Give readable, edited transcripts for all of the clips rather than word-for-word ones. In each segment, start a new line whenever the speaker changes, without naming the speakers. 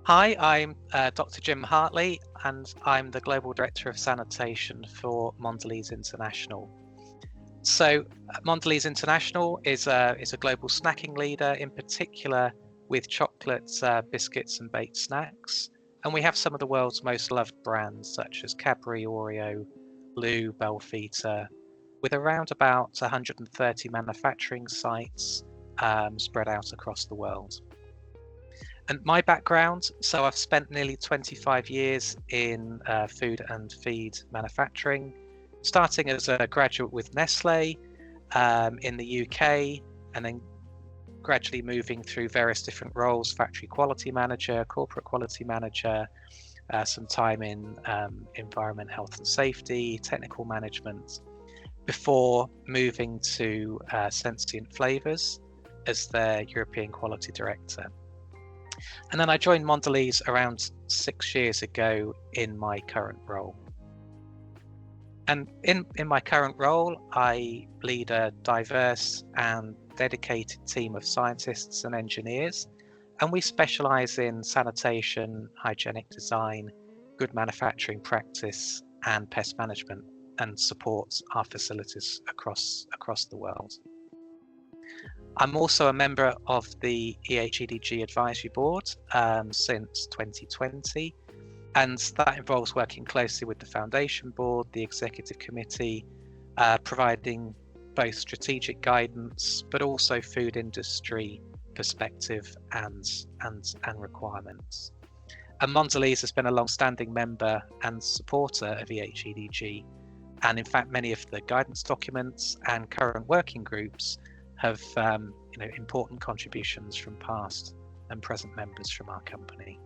Hi, I'm Dr. Jim Hartley, and I'm the Global Director of Sanitation for Mondelez International. So, Mondelez International is a global snacking leader, in particular with chocolates, biscuits, and baked snacks. And we have some of the world's most loved brands, such as Cadbury, Oreo, Lou, Belvita, with around about 130 manufacturing sites spread out across the world. And my background, so I've spent nearly 25 years in food and feed manufacturing, starting as a graduate with Nestle in the UK, and then gradually moving through various different roles: factory quality manager, corporate quality manager, some time in environment, health and safety, technical management, before moving to Sensient Flavors as their European quality director. And then I joined Mondelez around 6 years ago in my current role. And in my current role, I lead a diverse and dedicated team of scientists and engineers, and we specialize in sanitation, hygienic design, good manufacturing practice, and pest management, and support our facilities across the world. I'm also a member of the EHEDG Advisory Board since 2020, and that involves working closely with the Foundation Board, the Executive Committee, providing both strategic guidance, but also food industry perspective and requirements. And Mondelez has been a long-standing member and supporter of EHEDG, and in fact, many of the guidance documents and current working groups have important contributions from past and present members from our company.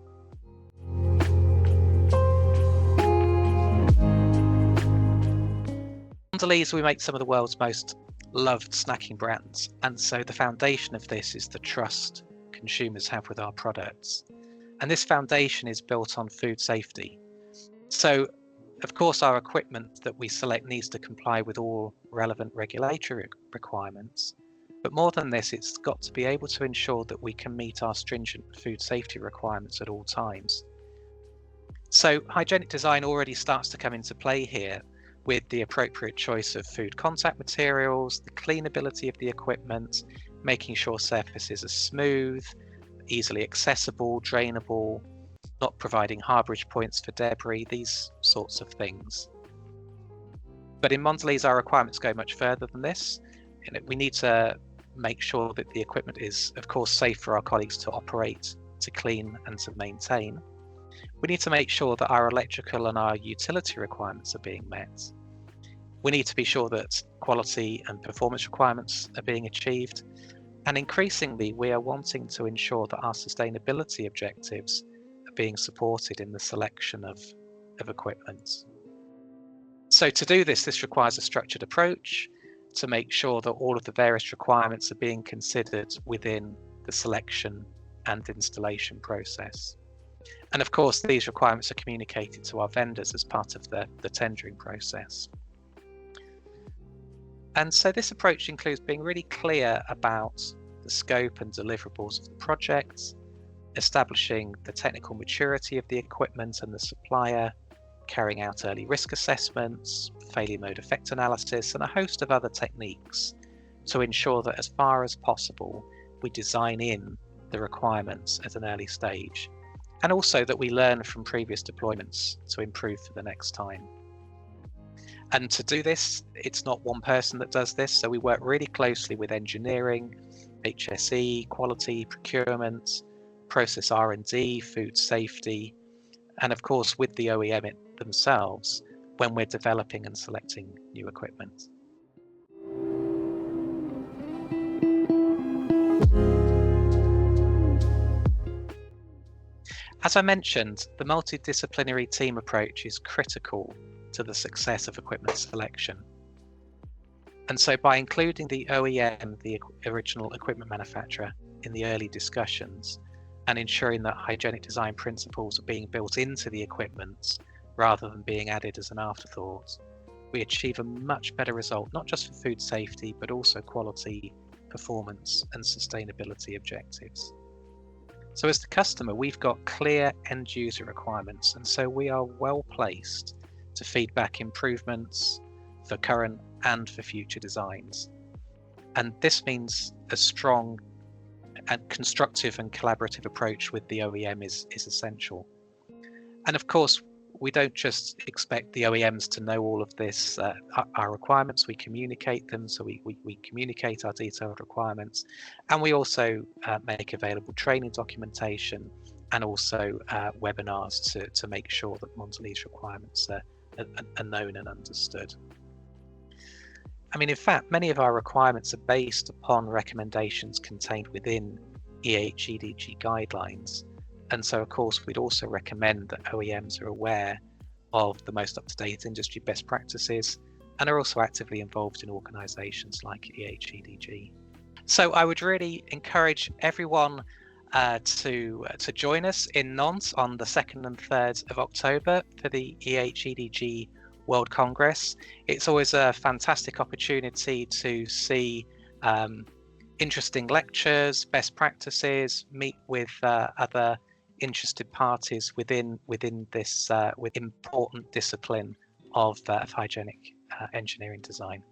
Mondelez, we make some of the world's most loved snacking brands, and so the foundation of this is the trust consumers have with our products. And this foundation is built on food safety. So, of course, our equipment that we select needs to comply with all relevant regulatory requirements. But more than this, it's got to be able to ensure that we can meet our stringent food safety requirements at all times. So hygienic design already starts to come into play here with the appropriate choice of food contact materials, the cleanability of the equipment, making sure surfaces are smooth, easily accessible, drainable, not providing harborage points for debris, these sorts of things. But in Mondelez, our requirements go much further than this. We need to make sure that the equipment is, of course, safe for our colleagues to operate, to clean, and to maintain. We need to make sure that our electrical and our utility requirements are being met. We need to be sure that quality and performance requirements are being achieved. And increasingly, we are wanting to ensure that our sustainability objectives are being supported in the selection of equipment. So to do this requires a structured approach to make sure that all of the various requirements are being considered within the selection and installation process. And of course, these requirements are communicated to our vendors as part of the tendering process. And so this approach includes being really clear about the scope and deliverables of the project, establishing the technical maturity of the equipment and the supplier, carrying out early risk assessments, failure mode effect analysis, and a host of other techniques to ensure that as far as possible, we design in the requirements at an early stage, and also that we learn from previous deployments to improve for the next time. And to do this, it's not one person that does this, so we work really closely with engineering, HSE, quality, procurement, process R&D, food safety, and of course with the OEM themselves when we're developing and selecting new equipment. As I mentioned, the multidisciplinary team approach is critical to the success of equipment selection. And so by including the OEM, the original equipment manufacturer, in the early discussions and ensuring that hygienic design principles are being built into the equipment rather than being added as an afterthought, we achieve a much better result, not just for food safety, but also quality, performance, and sustainability objectives. So as the customer, we've got clear end user requirements, and so we are well placed to feedback improvements for current and for future designs. And this means a strong and constructive and collaborative approach with the OEM is essential. And of course, we don't just expect the OEMs to know all of this, our requirements, we communicate them. So we communicate our detailed requirements, and we also make available training documentation and also webinars to make sure that Mondelez requirements are known and understood. I mean, in fact, many of our requirements are based upon recommendations contained within EHEDG guidelines. And so, of course, we'd also recommend that OEMs are aware of the most up-to-date industry best practices and are also actively involved in organisations like EHEDG. So I would really encourage everyone to join us in Nantes on the 2nd and 3rd of October for the EHEDG World Congress. It's always a fantastic opportunity to see interesting lectures, best practices, meet with other interested parties within this with important discipline of hygienic engineering design.